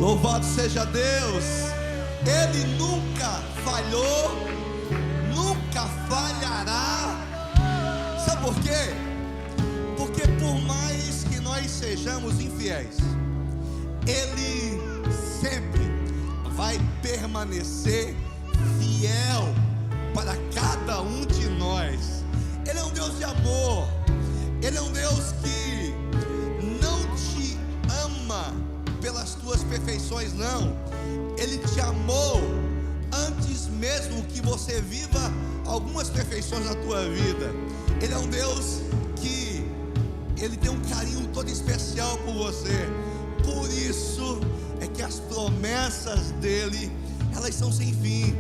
Louvado seja Deus. Ele nunca falhou, nunca falhará. Sabe por quê? Porque por mais que nós sejamos infiéis, Ele sempre vai permanecer fiel para cada um de nós. Ele é um Deus de amor. Ele é um Deus que não te ama pelas tuas perfeições, não. Ele te amou antes mesmo que você viva algumas perfeições na tua vida. Ele é um Deus que Ele tem um carinho todo especial por você. Por isso é que as promessas dele, elas são sem fim.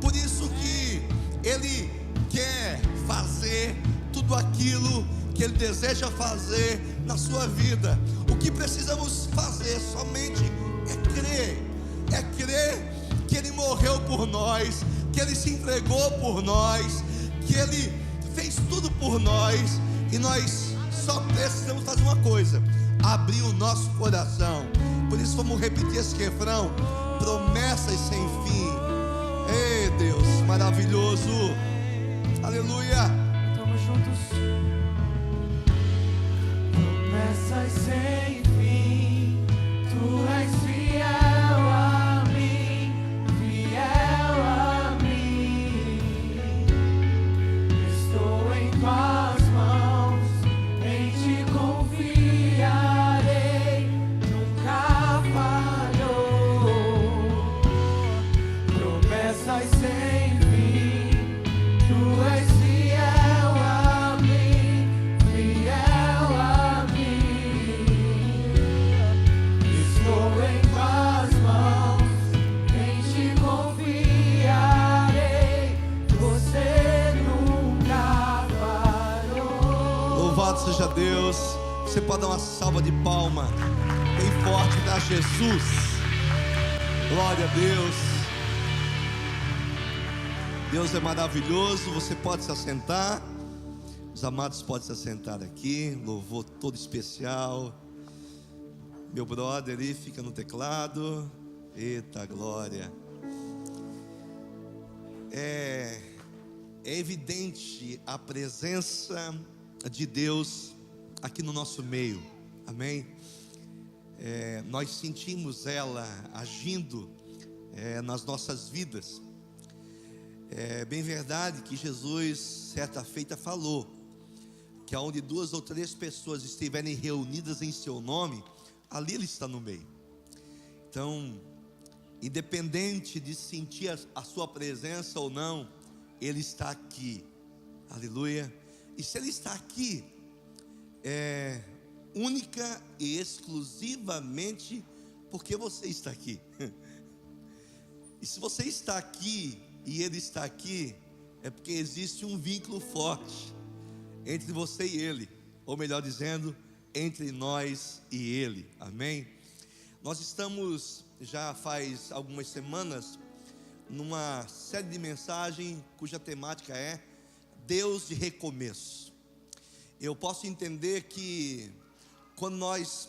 Por isso que Ele quer fazer tudo aquilo que Ele deseja fazer na sua vida. O que precisamos fazer somente é crer que Ele morreu por nós, que Ele se entregou por nós, que Ele fez tudo por nós, e nós só precisamos fazer uma coisa: abrir o nosso coração. Por isso vamos repetir esse refrão: promessas sem fim. Ei, Deus maravilhoso, aleluia. Estamos juntos. Promessas sem fim, Tu és fiel a mim, fiel a mim. Estou em Tuas mãos, em Ti confiarei, nunca falhou. Promessas sem fim, Tu és fiel a mim, fiel a mim. Estou em Tuas mãos, em Ti confiarei, Você nunca falhou. Louvado seja Deus. Você pode dar uma salva de palma bem forte para Jesus. Glória a Deus. Deus é maravilhoso. Você pode se assentar. Os amados podem se assentar aqui. Louvor todo especial. Meu brother ali fica no teclado. Eita glória. É evidente a presença de Deus aqui no nosso meio. Amém? Nós sentimos ela agindo nas nossas vidas. É bem verdade que Jesus certa feita falou que aonde 2 ou 3 pessoas estiverem reunidas em seu nome, ali Ele está no meio. Então, independente de sentir a sua presença ou não, Ele está aqui. Aleluia. E se Ele está aqui, única e exclusivamente porque você está aqui. E se você está aqui e Ele está aqui, é porque existe um vínculo forte entre você e Ele, ou melhor dizendo, entre nós e Ele. Amém? Nós estamos já faz algumas semanas numa série de mensagens cuja temática é Deus de recomeço. Eu posso entender que quando nós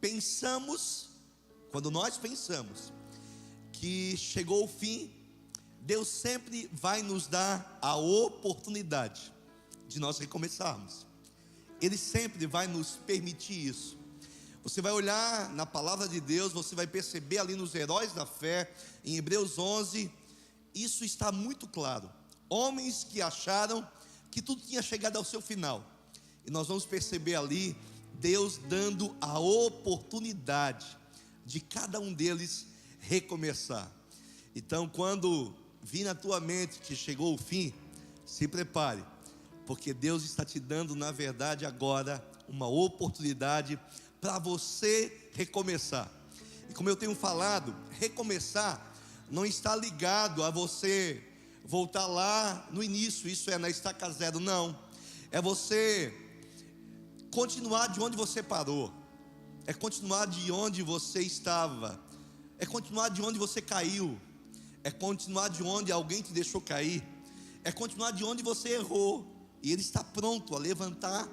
pensamos que chegou o fim, Deus sempre vai nos dar a oportunidade de nós recomeçarmos. Ele sempre vai nos permitir isso. Você vai olhar na palavra de Deus, você vai perceber ali nos heróis da fé, em Hebreus 11, isso está muito claro. Homens que acharam que tudo tinha chegado ao seu final. E nós vamos perceber ali Deus dando a oportunidade de cada um deles recomeçar. Então, quando vir na tua mente que chegou o fim, se prepare, porque Deus está te dando, na verdade, agora uma oportunidade para você recomeçar. E como eu tenho falado, recomeçar não está ligado a você voltar lá no início, isso é, na estaca zero, não. É você continuar de onde você parou, é continuar de onde você estava, é continuar de onde você caiu, é continuar de onde alguém te deixou cair, é continuar de onde você errou, e Ele está pronto a levantar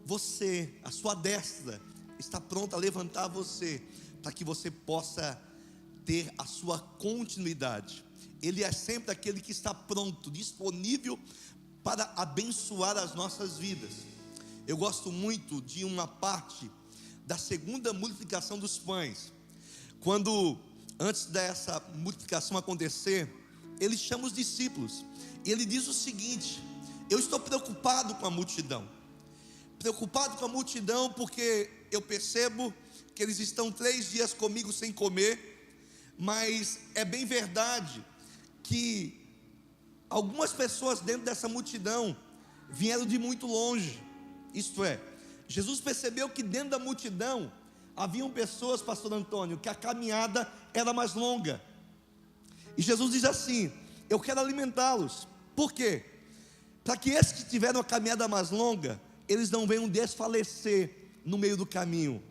você, a sua destra está pronta a levantar você, para que você possa ter a sua continuidade. Ele é sempre aquele que está pronto, disponível para abençoar as nossas vidas. Eu gosto muito de uma parte da segunda multiplicação dos pães. Quando, antes dessa multiplicação acontecer, ele chama os discípulos e ele diz o seguinte: eu estou preocupado com a multidão. Preocupado com a multidão porque eu percebo que eles estão 3 dias comigo sem comer, mas é bem verdade que algumas pessoas dentro dessa multidão vieram de muito longe. Isto é, Jesus percebeu que dentro da multidão haviam pessoas, pastor Antônio, que a caminhada era mais longa. E Jesus diz assim: eu quero alimentá-los. Por quê? Para que esses que tiveram a caminhada mais longa, eles não venham desfalecer no meio do caminho.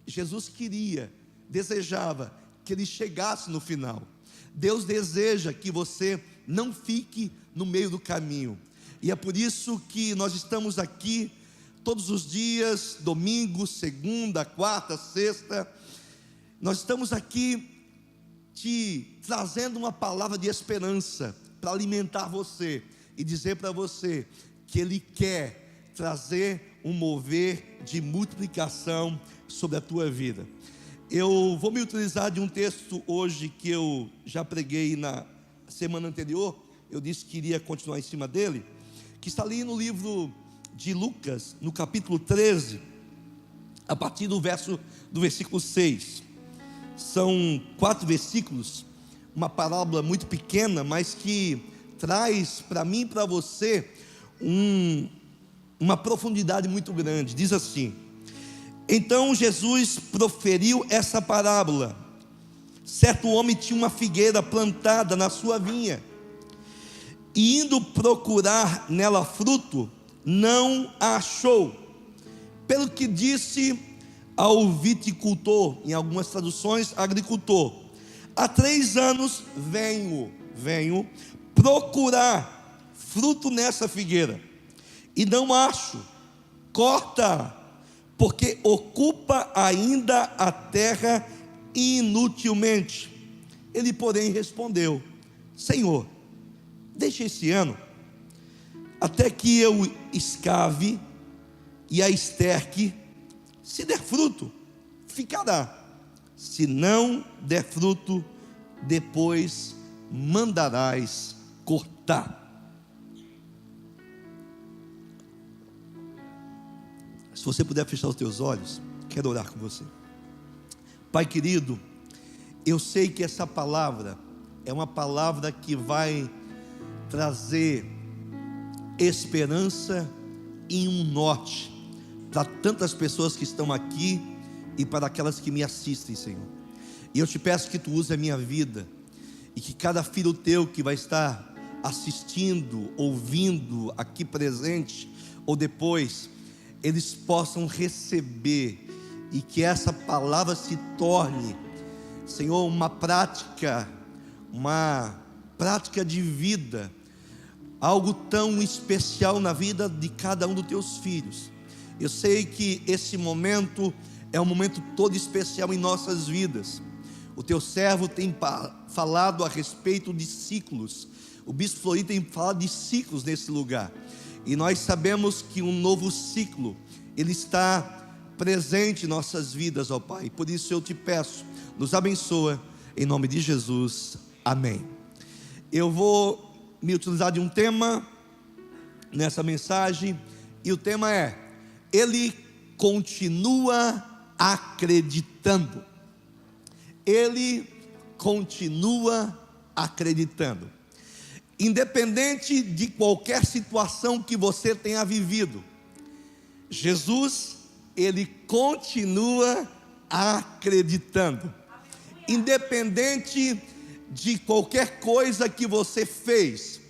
Jesus queria, desejava que ele chegasse no final. Deus deseja que você não fique no meio do caminho. E é por isso que nós estamos aqui todos os dias, domingo, segunda, quarta, sexta. Nós estamos aqui te trazendo uma palavra de esperança para alimentar você e dizer para você que Ele quer trazer um mover de multiplicação sobre a tua vida. Eu vou me utilizar de um texto hoje que eu já preguei na semana anterior. Eu disse que iria continuar em cima dele, que está ali no livro de Lucas, no capítulo 13, a partir do versículo 6. São 4 versículos, uma parábola muito pequena, mas que traz para mim e para você uma profundidade muito grande. Diz assim: então Jesus proferiu essa parábola. Certo homem tinha uma figueira plantada na sua vinha, e indo procurar nela fruto, não a achou. Pelo que disse ao viticultor, em algumas traduções, agricultor: há 3 anos venho procurar fruto nessa figueira, e não acho. Corta, porque ocupa ainda a terra inutilmente. Ele, porém, respondeu: Senhor, deixa esse ano, até que eu escave e a esterque. Se der fruto, ficará. Se não der fruto, depois mandarás cortar. Se você puder fechar os teus olhos, quero orar com você. Pai querido, eu sei que essa palavra é uma palavra que vai trazer esperança e um norte para tantas pessoas que estão aqui e para aquelas que me assistem, Senhor. E eu te peço que tu use a minha vida, e que cada filho teu que vai estar assistindo, ouvindo aqui presente ou depois, eles possam receber, e que essa palavra se torne, Senhor, uma prática de vida, algo tão especial na vida de cada um dos teus filhos. Eu sei que esse momento é um momento todo especial em nossas vidas. O teu servo tem falado a respeito de ciclos. O bispo Flori tem falado de ciclos nesse lugar. E nós sabemos que um novo ciclo, ele está presente em nossas vidas, ó Pai. Por isso eu te peço, nos abençoa, em nome de Jesus, amém. Eu vou me utilizar de um tema nessa mensagem, e o tema é: ele continua acreditando. Ele continua acreditando. Independente de qualquer situação que você tenha vivido, Jesus, ele continua acreditando. Independente de qualquer coisa que você fez,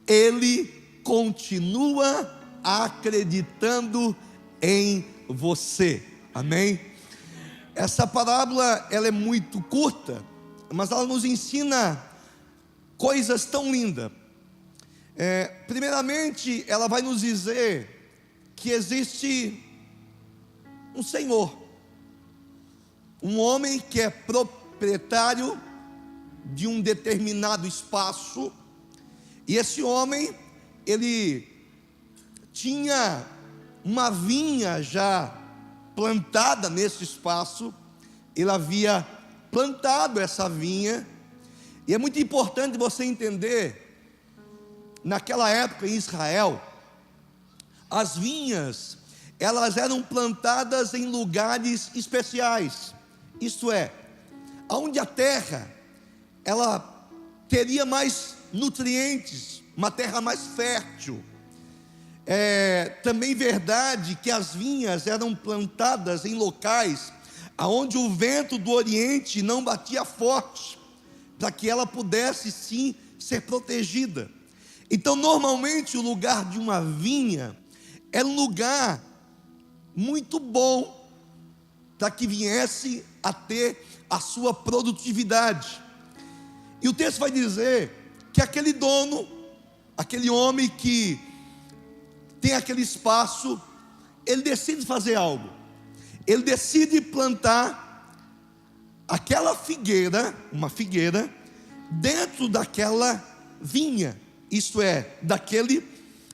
ele continua acreditando em você. Amém? Essa parábola, ela é muito curta, mas ela nos ensina coisas tão lindas. Primeiramente, ela vai nos dizer que existe um Senhor um homem que é proprietário de um determinado espaço, e esse homem, ele tinha uma vinha já plantada nesse espaço. Ele havia plantado essa vinha, e é muito importante você entender, naquela época em Israel, as vinhas, elas eram plantadas em lugares especiais, isto é, onde a terra, ela teria mais nutrientes, uma terra mais fértil. É também verdade que as vinhas eram plantadas em locais aonde o vento do Oriente não batia forte, para que ela pudesse sim ser protegida. Então, normalmente, o lugar de uma vinha era um lugar muito bom para que viesse a ter a sua produtividade. E o texto vai dizer que aquele dono, aquele homem que tem aquele espaço, ele decide fazer algo. Ele decide plantar aquela figueira, uma figueira, dentro daquela vinha, isto é, daquele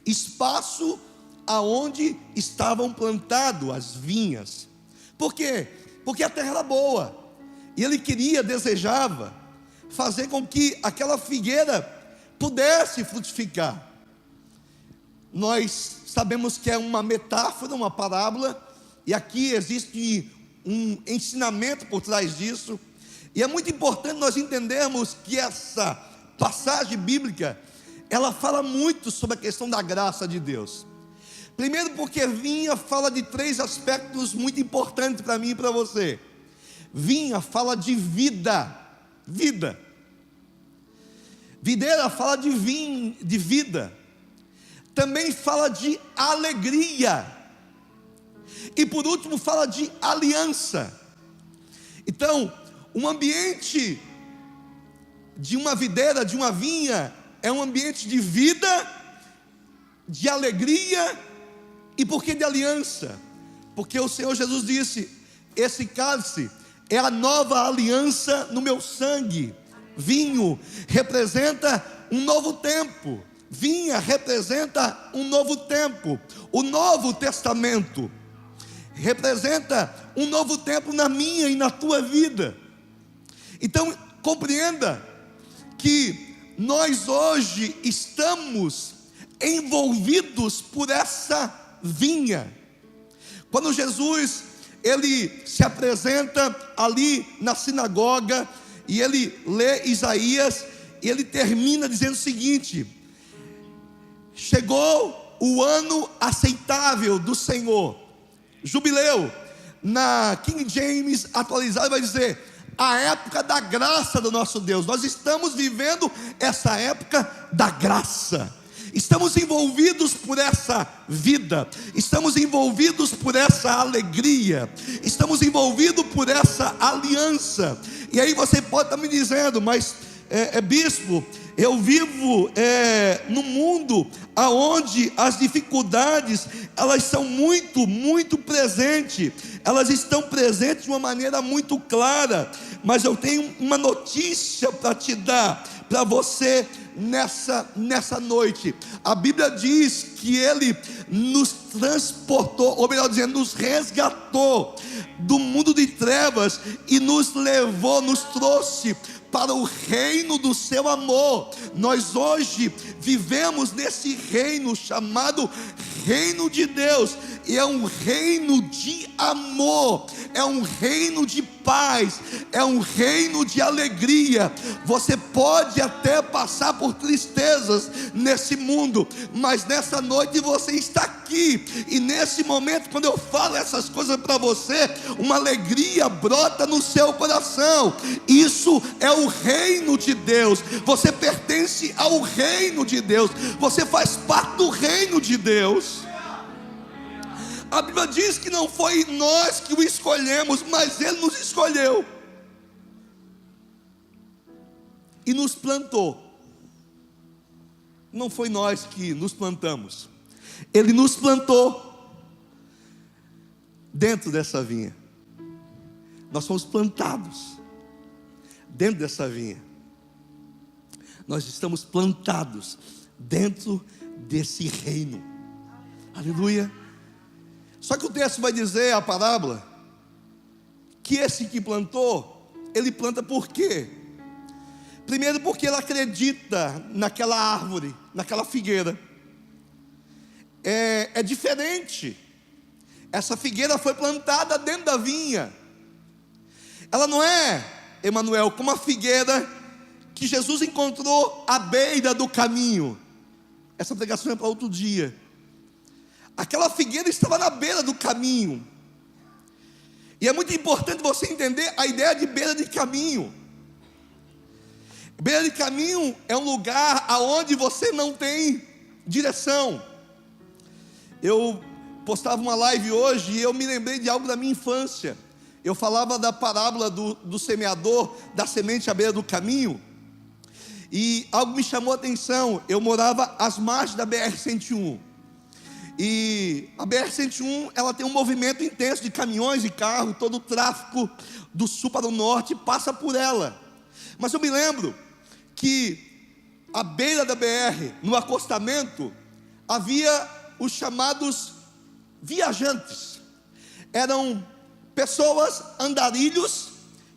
espaço aonde estavam plantadas as vinhas. Por quê? Porque a terra era boa, e ele desejava fazer com que aquela figueira pudesse frutificar. Nós sabemos que é uma metáfora, uma parábola, e aqui existe um ensinamento por trás disso, e é muito importante nós entendermos que essa passagem bíblica, ela fala muito sobre a questão da graça de Deus. Primeiro, porque vinha fala de 3 aspectos muito importantes para mim e para você. Vinha fala de vida, videira fala de vida, também fala de alegria, e por último fala de aliança. Então, um ambiente de uma videira, de uma vinha, é um ambiente de vida, de alegria, e por que de aliança? Porque o Senhor Jesus disse: esse cálice é a nova aliança no meu sangue. Vinho representa um novo tempo, vinha representa um novo tempo. O Novo Testamento representa um novo tempo na minha e na tua vida. Então compreenda que nós hoje estamos envolvidos por essa vinha. Quando Jesus ele se apresenta ali na sinagoga e ele lê Isaías, e ele termina dizendo o seguinte: chegou o ano aceitável do Senhor, jubileu. Na King James atualizado vai dizer: a época da graça do nosso Deus. Nós estamos vivendo essa época da graça. Estamos envolvidos por essa vida, estamos envolvidos por essa alegria, estamos envolvidos por essa aliança. E aí você pode estar me dizendo: mas bispo, eu vivo num mundo onde as dificuldades, elas são muito presentes, elas estão presentes de uma maneira muito clara. Mas eu tenho uma notícia para te dar, para você nessa noite. A Bíblia diz que Ele nos transportou, ou melhor dizendo, nos resgatou do mundo de trevas e nos levou, nos trouxe para o reino do seu amor. Nós hoje vivemos nesse reino chamado reino de Deus, e é um reino de amor, é um reino de paz, é um reino de alegria. Você pode até passar por tristezas nesse mundo, mas nessa noite você está aqui, e nesse momento, quando eu falo essas coisas para você, uma alegria brota no seu coração. Isso é o reino de Deus. Você pertence ao reino de Deus, você faz parte do reino de Deus. A Bíblia diz que não foi nós que o escolhemos, mas Ele nos escolheu e nos plantou. Não foi nós que nos plantamos, Ele nos plantou dentro dessa vinha. Nós fomos plantados dentro dessa vinha. Nós estamos plantados dentro desse reino. Aleluia. Só que o texto vai dizer, a parábola, que esse que plantou, ele planta por quê? Primeiro porque ele acredita naquela árvore, naquela figueira. É diferente. Essa figueira foi plantada dentro da vinha. Ela não é, Emanuel, como a figueira que Jesus encontrou à beira do caminho. Essa pregação é para outro dia. Aquela figueira estava na beira do caminho. E é muito importante você entender a ideia de beira de caminho. Beira de caminho é um lugar aonde você não tem direção. Eu postava uma live hoje e eu me lembrei de algo da minha infância. Eu falava da parábola do semeador, da semente à beira do caminho. E algo me chamou a atenção. Eu morava às margens da BR-101. E a BR-101, ela tem um movimento intenso de caminhões e carros. Todo o tráfego do sul para o norte passa por ela. Mas eu me lembro que à beira da BR, no acostamento, havia os chamados viajantes. Eram pessoas, andarilhos,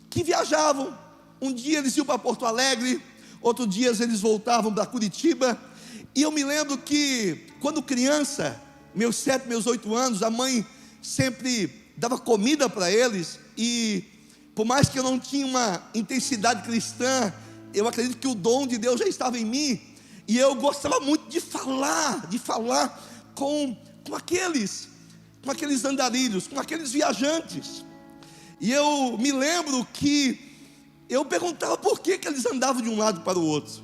que viajavam. Um dia eles iam para Porto Alegre, outro dia eles voltavam para Curitiba. E eu me lembro que, quando criança, meus 7, meus 8 anos, a mãe sempre dava comida para eles. E por mais que eu não tinha uma intensidade cristã, eu acredito que o dom de Deus já estava em mim. E eu gostava muito de falar com aqueles andarilhos, com aqueles viajantes. E eu me lembro que eu perguntava por que eles andavam de um lado para o outro.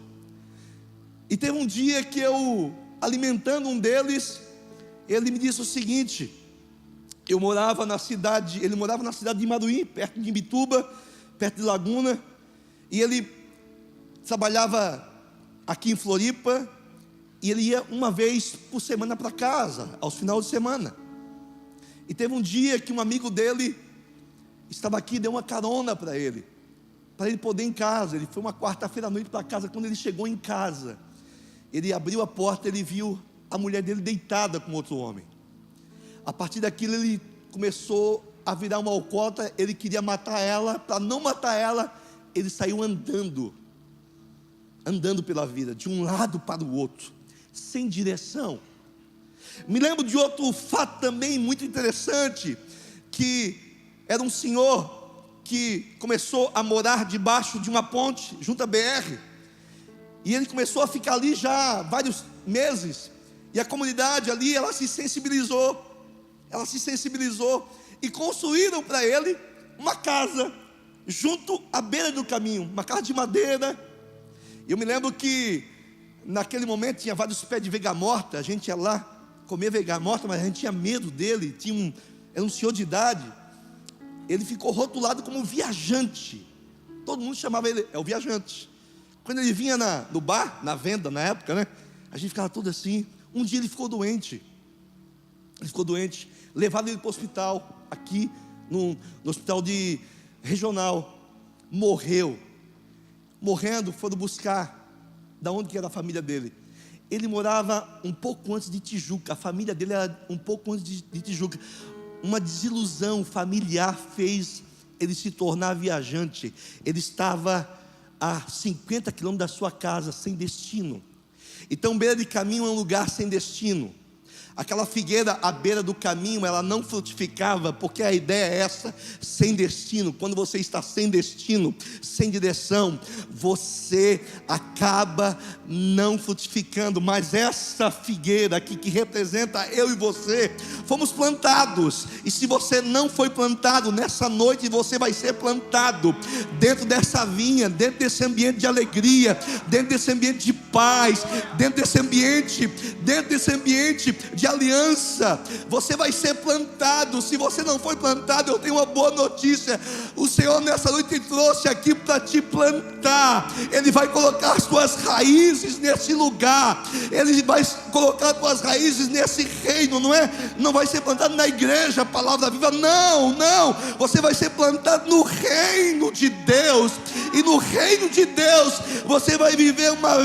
E teve um dia que eu, alimentando um deles, ele me disse o seguinte: ele morava na cidade de Maruí, perto de Imbituba, perto de Laguna, e ele trabalhava aqui em Floripa, e ele ia uma vez por semana para casa, aos finais de semana. E teve um dia que um amigo dele estava aqui, deu uma carona para ele poder ir em casa. Ele foi uma quarta-feira à noite para casa. Quando ele chegou em casa, ele abriu a porta, ele viu a mulher dele deitada com outro homem. A partir daquilo ele começou a virar um alcoólatra. Ele queria matar ela. Para não matar ela, ele saiu andando pela vida, de um lado para o outro, sem direção. Me lembro de outro fato também muito interessante, que era um senhor que começou a morar debaixo de uma ponte, junto à BR, e ele começou a ficar ali já vários meses, e a comunidade ali, ela se sensibilizou, e construíram para ele uma casa, junto à beira do caminho, uma casa de madeira. Eu me lembro que naquele momento tinha vários pés de vega-morta. A gente ia lá comer vega-morta, mas a gente tinha medo dele. Era um senhor de idade. Ele ficou rotulado como viajante. Todo mundo chamava ele, é o viajante. Quando ele vinha no bar, na venda na época, né? A gente ficava todo assim. Um dia ele ficou doente. Levaram ele para o hospital, aqui no hospital regional. Morrendo, foram buscar da onde que era a família dele. Ele morava um pouco antes de Tijuca. A família dele era um pouco antes de Tijuca. Uma desilusão familiar fez ele se tornar viajante. Ele estava a 50 quilômetros da sua casa, sem destino. Então, beira de caminho é um lugar sem destino. Aquela figueira à beira do caminho, ela não frutificava, porque a ideia é essa, sem destino. Quando você está sem destino, sem direção, você acaba não frutificando. Mas essa figueira aqui, que representa eu e você, fomos plantados. E se você não foi plantado, nessa noite você vai ser plantado dentro dessa vinha, dentro desse ambiente de alegria, dentro desse ambiente de paz, dentro desse ambiente de aliança. Você vai ser plantado. Se você não foi plantado, eu tenho uma boa notícia: o Senhor nessa noite te trouxe aqui para te plantar. fundar, Ele vai colocar as tuas raízes nesse lugar, Ele vai colocar as tuas raízes nesse reino, não vai ser plantado na igreja, a palavra viva, não, você vai ser plantado no reino de Deus, e no reino de Deus, você vai viver uma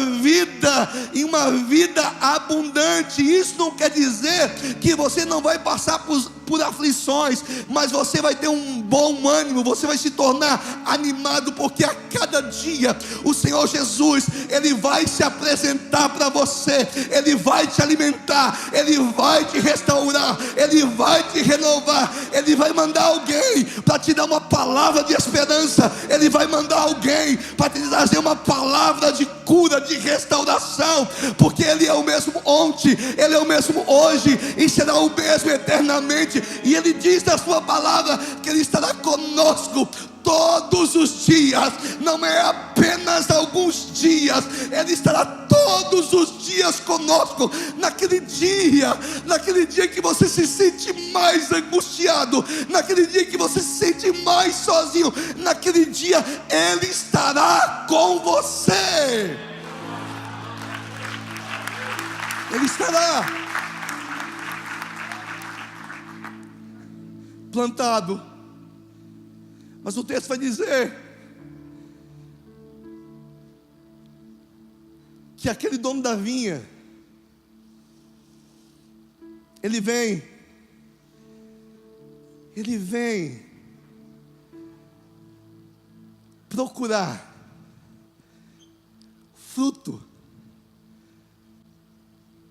vida abundante. Isso não quer dizer que você não vai passar por aflições, mas você vai ter um bom ânimo, você vai se tornar animado, porque a cada dia o Senhor Jesus, Ele vai se apresentar para você, Ele vai te alimentar, Ele vai te restaurar, Ele vai te renovar, Ele vai mandar alguém para te dar uma palavra de esperança, Ele vai mandar alguém para te trazer uma palavra de cura, de restauração, porque Ele é o mesmo ontem, Ele é o mesmo hoje, e será o mesmo eternamente. E Ele diz na sua palavra que Ele estará conosco todos os dias, não é apenas alguns dias, Ele estará todos os dias conosco. Naquele dia que você se sente mais angustiado, naquele dia que você se sente mais sozinho, naquele dia Ele estará com você. Ele estará plantado. Mas o texto vai dizer que aquele dono da vinha, ele vem procurar fruto,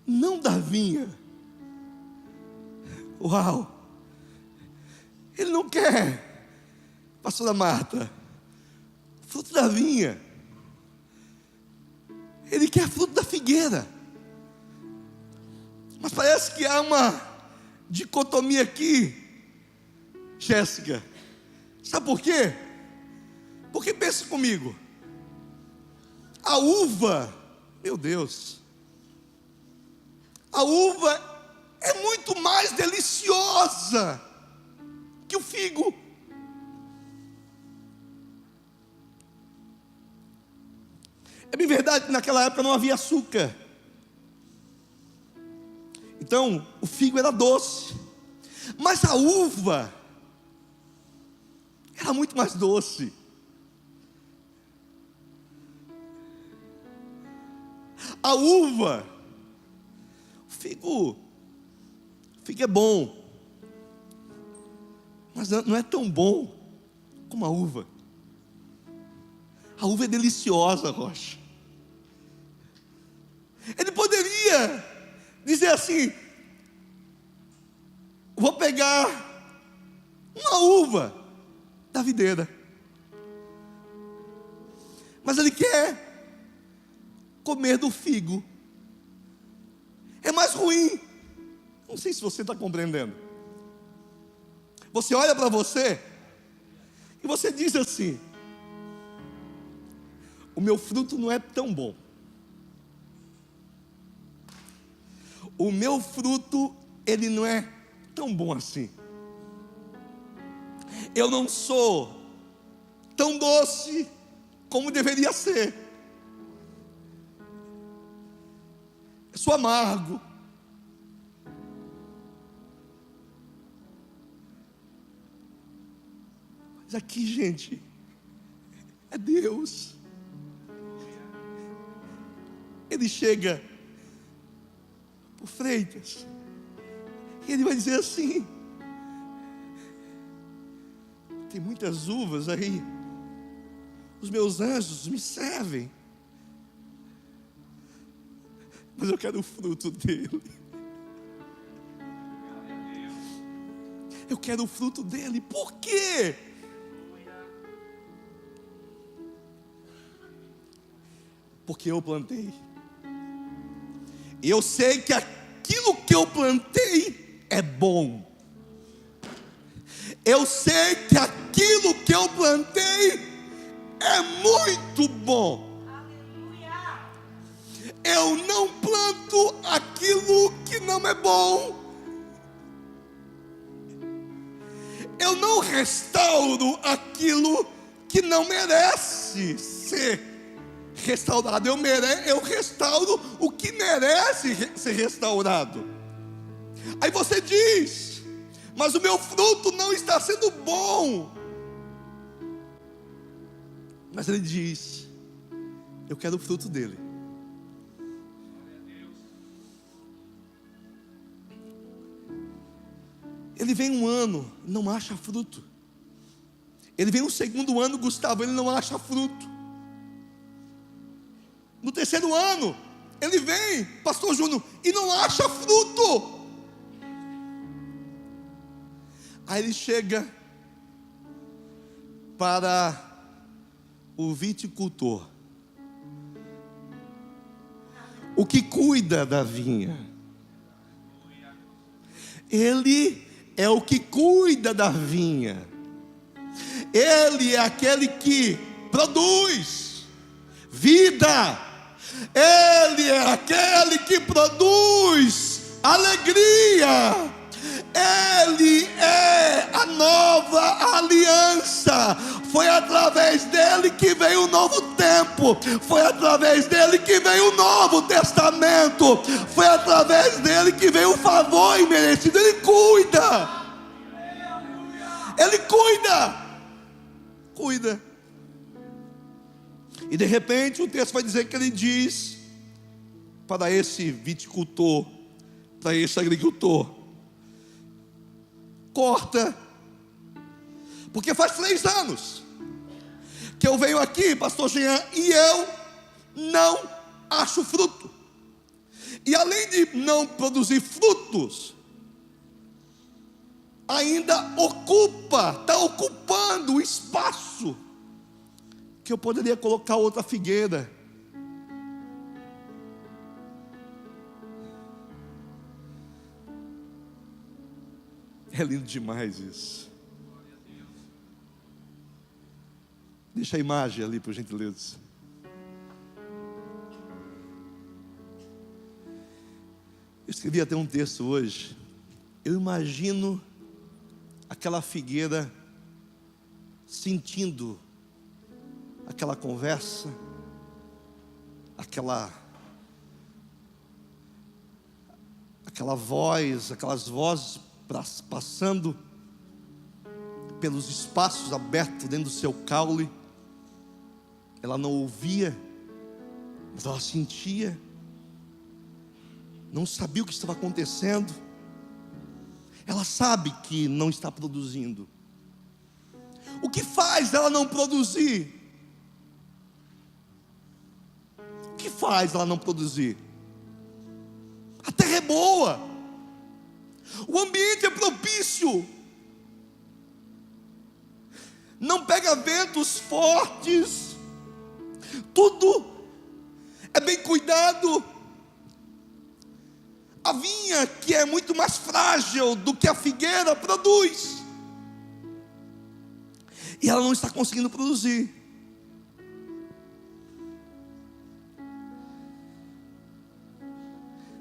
não da vinha. Uau! Ele não quer, pastora Marta, fruto da vinha. Ele quer fruto da figueira. Mas parece que há uma dicotomia aqui, Jéssica. Sabe por quê? Porque pensa comigo, a uva, meu Deus, a uva é muito mais deliciosa que o figo. É bem verdade que naquela época não havia açúcar, então o figo era doce, mas a uva era muito mais doce. A uva, o figo é bom, mas não é tão bom como a uva. A uva é deliciosa, Rocha. Ele poderia dizer assim: vou pegar uma uva da videira, mas ele quer comer do figo. É mais ruim. Não sei se você está compreendendo. Você olha para você e você diz assim: o meu fruto não é tão bom. O meu fruto, ele não é tão bom assim. Eu não sou tão doce como deveria ser. Eu sou amargo. Mas aqui, gente, é Deus. Ele chega por Freitas e ele vai dizer assim: tem muitas uvas aí, os meus anjos me servem, mas eu quero o fruto dele. Eu quero o fruto dele. Por quê? Porque eu plantei. Eu sei que aquilo que eu plantei é bom. Eu sei que aquilo que eu plantei é muito bom. Eu não planto aquilo que não é bom. Eu não restauro aquilo que não merece ser restaurado. Eu restauro o que merece ser restaurado. Aí você diz: mas o meu fruto não está sendo bom. Mas ele diz: eu quero o fruto dele. Ele vem um ano, não acha fruto. Ele vem o segundo ano, Gustavo, ele não acha fruto. No terceiro ano, ele vem, pastor Júnior, e não acha fruto. Aí ele chega para o viticultor, o que cuida da vinha. Ele é o que cuida da vinha. Ele é aquele que produz vida. Ele é aquele que produz alegria. Ele é a nova aliança. Foi através dele que veio o novo tempo. Foi através dele que veio o Novo Testamento. Foi através dele que veio o favor imerecido. Ele cuida. Ele cuida. Cuida. E de repente o texto vai dizer que ele diz para esse viticultor, para esse agricultor: corta, porque faz 3 anos que eu venho aqui, pastor Jean, e eu não acho fruto. E além de não produzir frutos, ainda está ocupando o espaço que eu poderia colocar outra figueira. É lindo demais isso. Deixa a imagem ali, por gentileza. Eu escrevi até um texto hoje. Eu imagino aquela figueira sentindo aquela conversa, aquela voz, aquelas vozes passando pelos espaços abertos dentro do seu caule. Ela não ouvia, mas ela sentia, não sabia o que estava acontecendo. Ela sabe que não está produzindo. O que faz ela não produzir? O que faz ela não produzir? A terra é boa, o ambiente é propício, não pega ventos fortes, tudo é bem cuidado. A vinha, que é muito mais frágil do que a figueira, produz, e ela não está conseguindo produzir.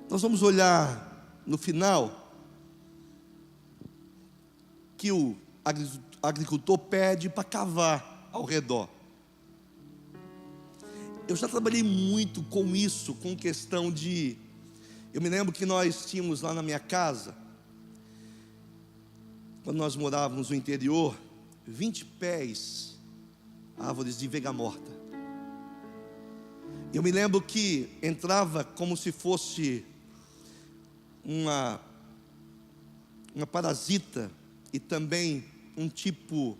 Nós vamos olhar no final que o agricultor pede para cavar ao redor. Eu já trabalhei muito com isso, com questão de... Eu me lembro que nós tínhamos lá na minha casa, quando nós morávamos no interior, 20 pés, árvores de vega morta. Eu me lembro que entrava como se fosse uma parasita e também um tipo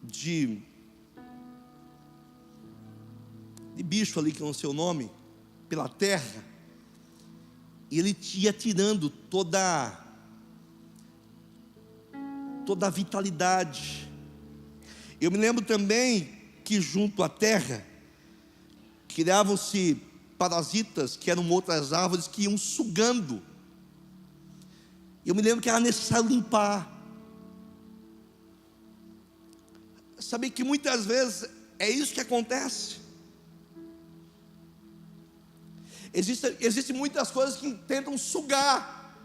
de bicho ali, que eu não sei o nome, pela terra, e ele ia tirando toda a vitalidade. Eu me lembro também que junto à terra criavam-se parasitas, que eram outras árvores que iam sugando. Eu me lembro que era necessário limpar. Sabe que muitas vezes é isso que acontece. Existem muitas coisas que tentam sugar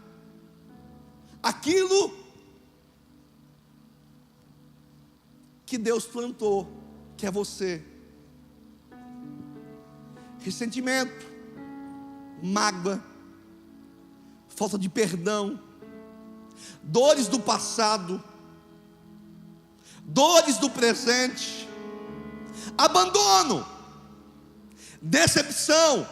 aquilo que Deus plantou, que é você. Ressentimento, mágoa, falta de perdão, dores do passado, dores do presente, abandono, decepção,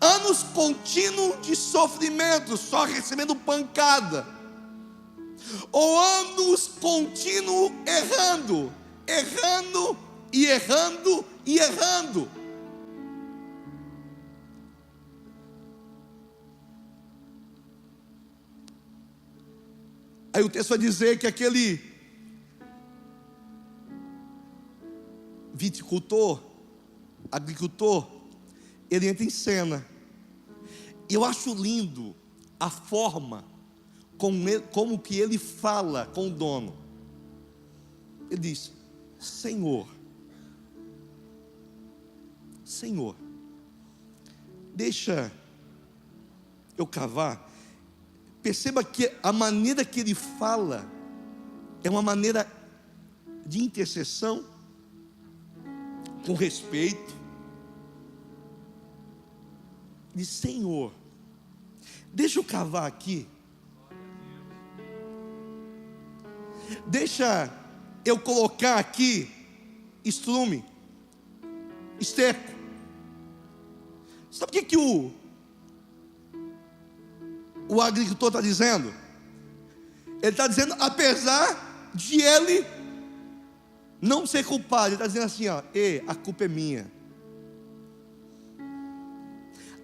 anos contínuos de sofrimento, só recebendo pancada, ou anos contínuos errando e errando e errando. Aí o texto vai dizer que aquele viticultor, agricultor, ele entra em cena. Eu acho lindo a forma como que ele fala com o dono. Ele diz: Senhor, deixa eu cavar. Perceba que a maneira que ele fala é uma maneira de intercessão, com respeito. Diz: Senhor, deixa eu cavar aqui, deixa eu colocar aqui estrume, esterco. Sabe o que o agricultor está dizendo? Ele está dizendo, apesar de ele não ser culpado, ele está dizendo assim, ó: a culpa é minha.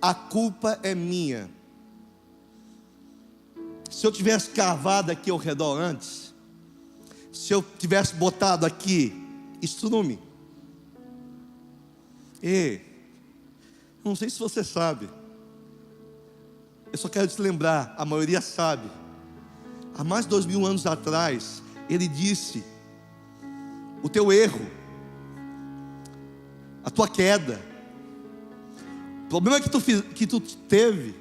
A culpa é minha. Se eu tivesse cavado aqui ao redor antes, se eu tivesse botado aqui estrume, não sei se você sabe, eu só quero te lembrar, a maioria sabe, há mais de 2000 anos atrás, ele disse: o teu erro, a tua queda, o problema que tu teve,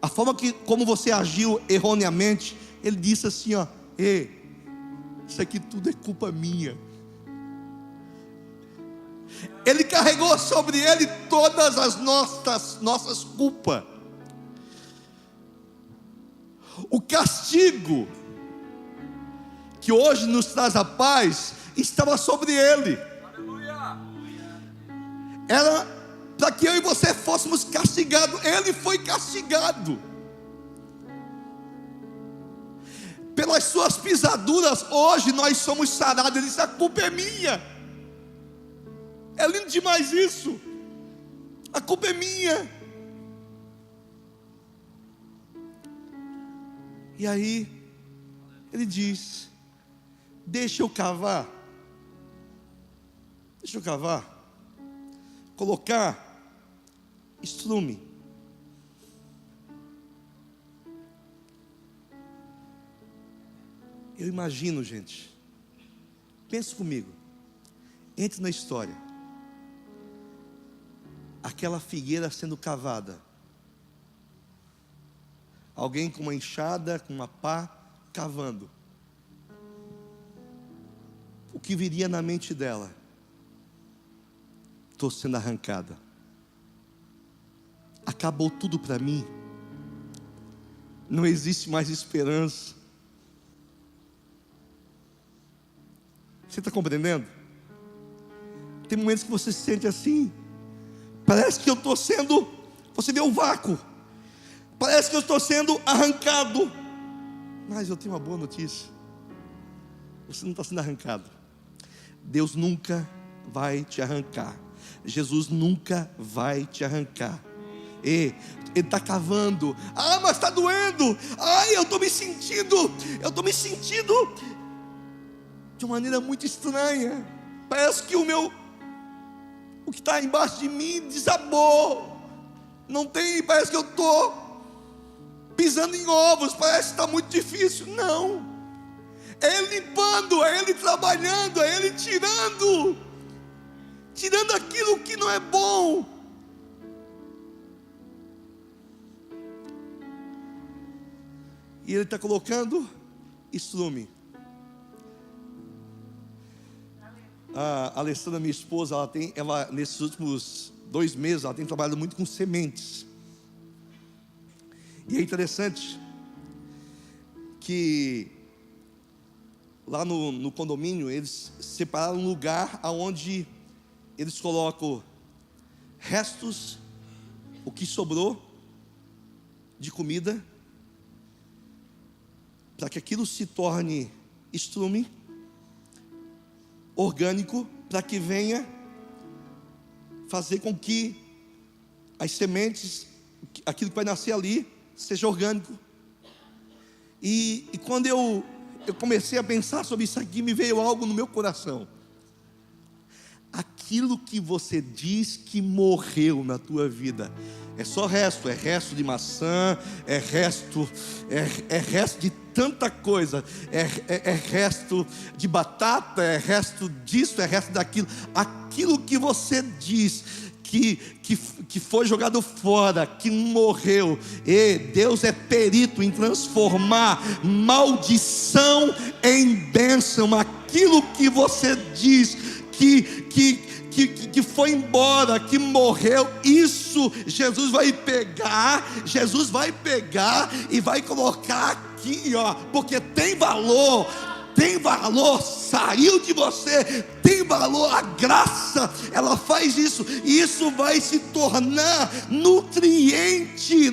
a forma como você agiu erroneamente, ele disse assim, ó: isso aqui tudo é culpa minha. Ele carregou sobre ele todas as nossas culpas. O castigo que hoje nos traz a paz estava sobre ele. Era para que eu e você fôssemos castigados. Ele foi castigado. Pelas suas pisaduras, hoje nós somos sarados. Ele disse: a culpa é minha. É lindo demais isso. A culpa é minha. E aí ele diz: deixa eu cavar, colocar estrume. Eu imagino, gente, pense comigo, entre na história, aquela figueira sendo cavada, alguém com uma enxada, com uma pá, cavando. O que viria na mente dela? Estou sendo arrancada. Acabou tudo para mim. Não existe mais esperança. Você está compreendendo? Tem momentos que você se sente assim. Parece que eu estou sendo... Você vê um vácuo. Parece que eu estou sendo arrancado. Mas eu tenho uma boa notícia: você não está sendo arrancado. Deus nunca vai te arrancar. Jesus nunca vai te arrancar. Ele está cavando. Mas está doendo. Eu estou me sentindo de uma maneira muito estranha. Parece que o que está embaixo de mim desabou. Não tem, parece que eu estou pisando em ovos, parece que está muito difícil. Não, é Ele limpando, é Ele trabalhando, é Ele tirando aquilo que não é bom. E Ele está colocando estrume. A Alessandra, minha esposa, ela nesses últimos 2 meses, ela tem trabalhado muito com sementes. E é interessante que lá no condomínio eles separaram um lugar onde eles colocam restos, o que sobrou de comida, para que aquilo se torne estrume, orgânico, para que venha fazer com que as sementes, aquilo que vai nascer ali, seja orgânico. E quando eu comecei a pensar sobre isso aqui, me veio algo no meu coração. Aquilo que você diz que morreu na tua vida é só resto, é resto de maçã, é resto de tanta coisa, é resto de batata, é resto disso, é resto daquilo. Aquilo que você diz que foi jogado fora, que morreu, e Deus é perito em transformar maldição em bênção. Aquilo que você diz que foi embora, que morreu, isso Jesus vai pegar e vai colocar aqui, ó, porque tem valor, saiu de você, tem valor, a graça, ela faz isso, e isso vai se tornar nutriente,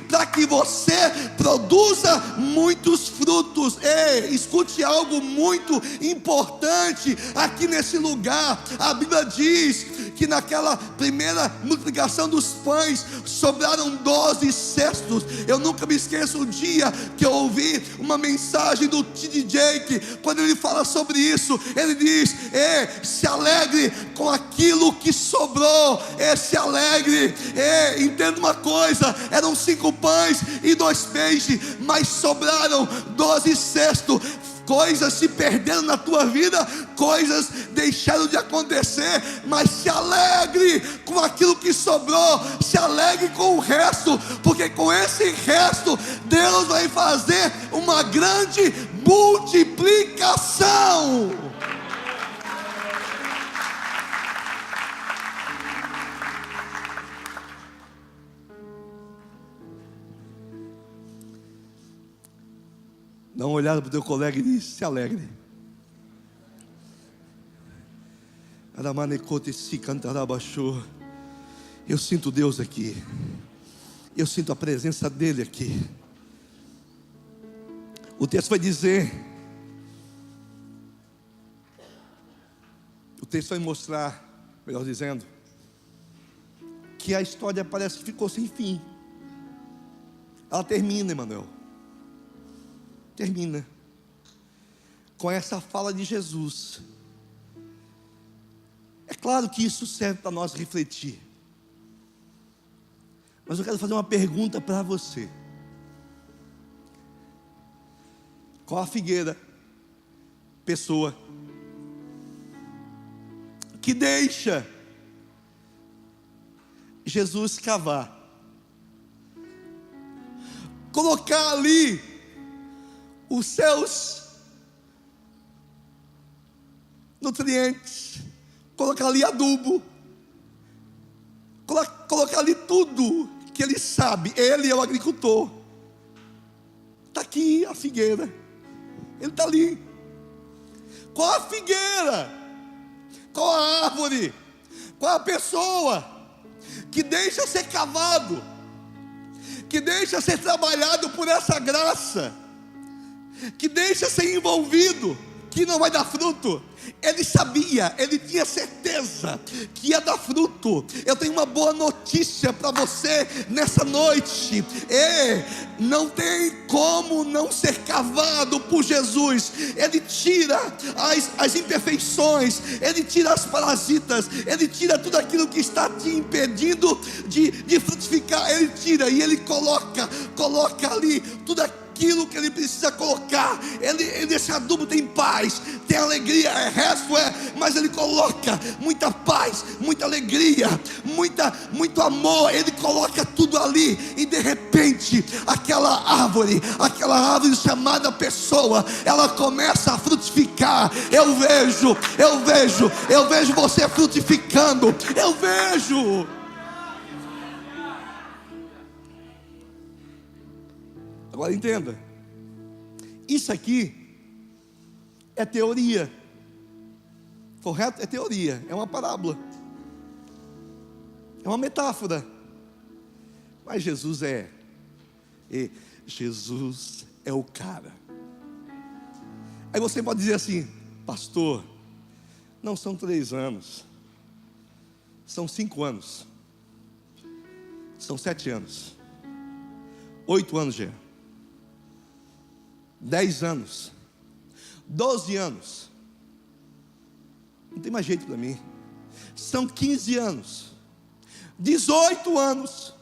para que você produza muitos frutos. Ei, escute algo muito importante aqui nesse lugar. A Bíblia diz que naquela primeira multiplicação dos pães sobraram 12 cestos. Eu nunca me esqueço o dia que eu ouvi uma mensagem do T.D. Jakes. Quando ele fala sobre isso, ele diz: se alegre com aquilo que sobrou, se alegre. Entenda uma coisa: eram 5 pães e 2 peixes, mas sobraram 12 cestos. Coisas se perderam na tua vida, coisas deixaram de acontecer, mas se alegre com aquilo que sobrou, se alegre com o resto, porque com esse resto Deus vai fazer uma grande multiplicação. Dá uma olhada para o teu colega e diz: se alegre. Eu sinto Deus aqui. Eu sinto a presença dele aqui. O texto vai dizer, o texto vai mostrar, melhor dizendo, que a história parece que ficou sem fim. Ela termina, Emanuel. Termina com essa fala de Jesus. É claro que isso serve para nós refletir, mas eu quero fazer uma pergunta para você. Qual a figueira, pessoa, que deixa Jesus cavar, colocar ali os seus nutrientes, colocar ali adubo, colocar ali tudo que ele sabe? Ele é o agricultor. Está aqui a figueira, ele está ali. Qual a figueira? Qual a árvore? Qual a pessoa que deixa ser cavado, que deixa ser trabalhado por essa graça, que deixa ser envolvido, que não vai dar fruto? Ele sabia, ele tinha certeza que ia dar fruto. Eu tenho uma boa notícia para você nessa noite. Não tem como não ser cavado por Jesus. Ele tira as imperfeições, ele tira as parasitas, ele tira tudo aquilo que está te impedindo de frutificar. Ele tira e ele coloca ali tudo aquilo que ele precisa colocar. Esse adubo tem paz, tem alegria, resto mas Ele coloca muita paz, muita alegria, muito amor. Ele coloca tudo ali, e de repente aquela árvore chamada pessoa, ela começa a frutificar. Eu vejo você frutificando. Eu vejo. Agora entenda, isso aqui é teoria, correto? É teoria, é uma parábola, é uma metáfora. Mas Jesus é o cara. Aí você pode dizer assim: pastor, não são 3 anos, são 5 anos, são 7 anos, 8 anos já, 10 anos, 12 anos, não tem mais jeito para mim. São 15 anos, 18 anos.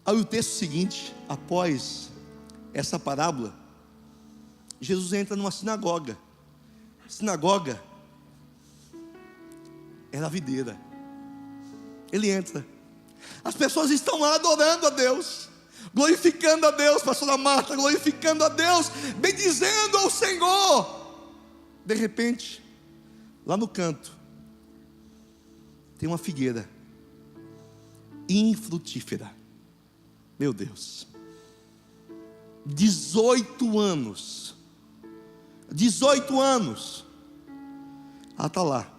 Aí o texto seguinte, após essa parábola, Jesus entra numa sinagoga. Sinagoga era a videira. Ele entra, as pessoas estão lá adorando a Deus, glorificando a Deus, pastora Marta, glorificando a Deus, bendizendo ao Senhor. De repente, lá no canto, tem uma figueira infrutífera. Meu Deus, 18 anos, ela está lá.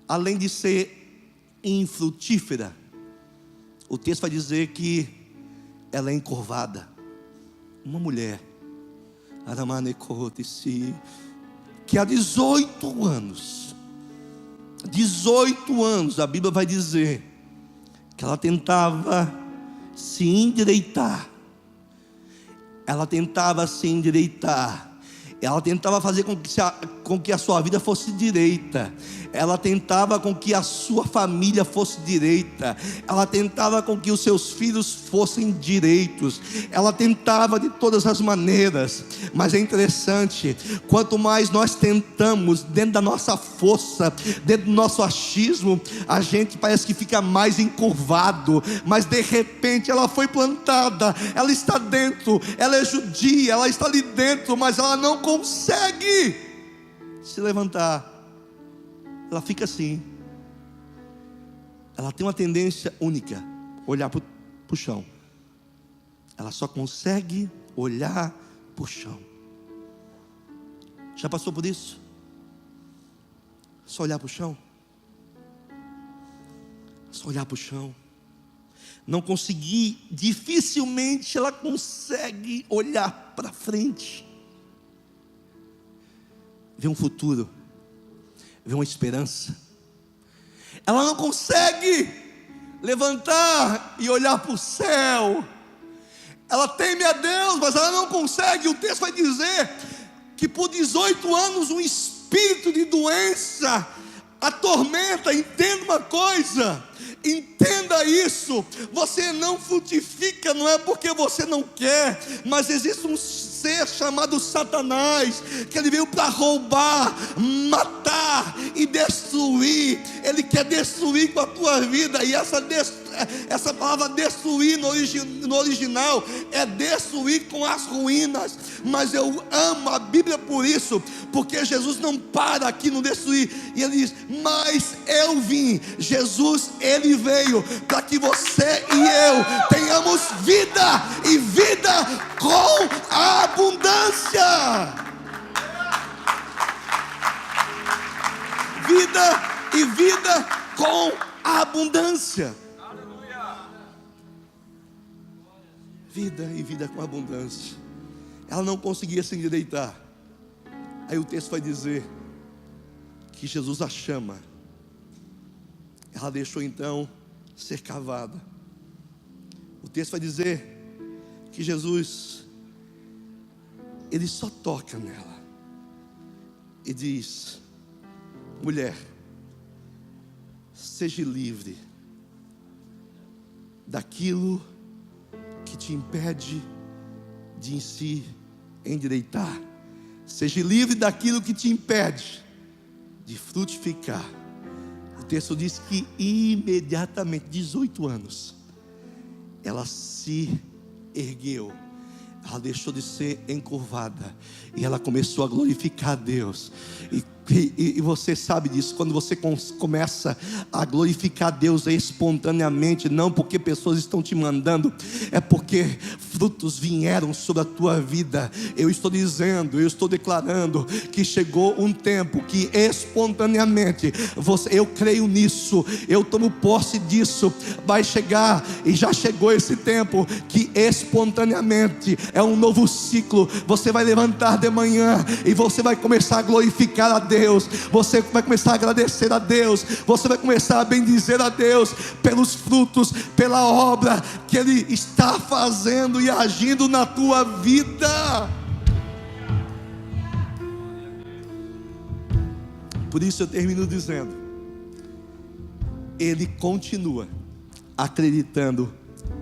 Além de ser infrutífera, o texto vai dizer que ela é encurvada. Uma mulher, que há 18 anos, a Bíblia vai dizer que ela tentava se endireitar. Ela tentava fazer com que a sua vida fosse direita. Ela tentava com que a sua família fosse direita. Ela tentava com que os seus filhos fossem direitos. Ela tentava de todas as maneiras. Mas é interessante, quanto mais nós tentamos, dentro da nossa força, dentro do nosso achismo, a gente parece que fica mais encurvado. Mas de repente ela foi plantada, ela está dentro, ela é judia, ela está ali dentro, mas ela não consegue se levantar. Ela fica assim. Ela tem uma tendência única: olhar para o chão. Ela só consegue olhar para o chão. Já passou por isso? Só olhar para o chão? Só olhar para o chão. Não conseguir, dificilmente ela consegue olhar para frente, ver um futuro, ver uma esperança. Ela não consegue levantar e olhar para o céu. Ela teme a Deus, mas ela não consegue. O texto vai dizer que por 18 anos um espírito de doença atormenta. Entenda uma coisa, entenda isso: você não frutifica, não é porque você não quer, mas existe um ser chamado Satanás, que ele veio para roubar, matar e destruir. Ele quer destruir com a tua vida. E essa palavra destruir no original é destruir com as ruínas. Mas eu amo a Bíblia por isso, porque Jesus não para aqui no destruir. E ele diz: mas eu vim. Jesus, ele veio para que você e eu tenhamos vida, e vida com abundância. Vida e vida com abundância. Vida e vida com abundância. Ela não conseguia se endireitar. Aí o texto vai dizer que Jesus a chama. Ela deixou então ser cavada. O texto vai dizer que Jesus, ele só toca nela e diz: mulher, seja livre daquilo que te impede de se endireitar. Seja livre daquilo que te impede de frutificar. O texto diz que imediatamente, 18 anos, ela se ergueu. Ela deixou de ser encurvada e ela começou a glorificar a Deus. E você sabe disso, quando você começa a glorificar a Deus espontaneamente, não porque pessoas estão te mandando, é porque frutos vieram sobre a tua vida. Eu estou dizendo, eu estou declarando que chegou um tempo que espontaneamente, eu creio nisso, eu tomo posse disso, vai chegar, e já chegou esse tempo, que espontaneamente é um novo ciclo. Você vai levantar de manhã e você vai começar a glorificar a Deus. Você vai começar a agradecer a Deus. Você vai começar a bendizer a Deus pelos frutos, pela obra que Ele está fazendo e agindo na tua vida. Por isso eu termino dizendo: Ele continua acreditando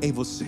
em você.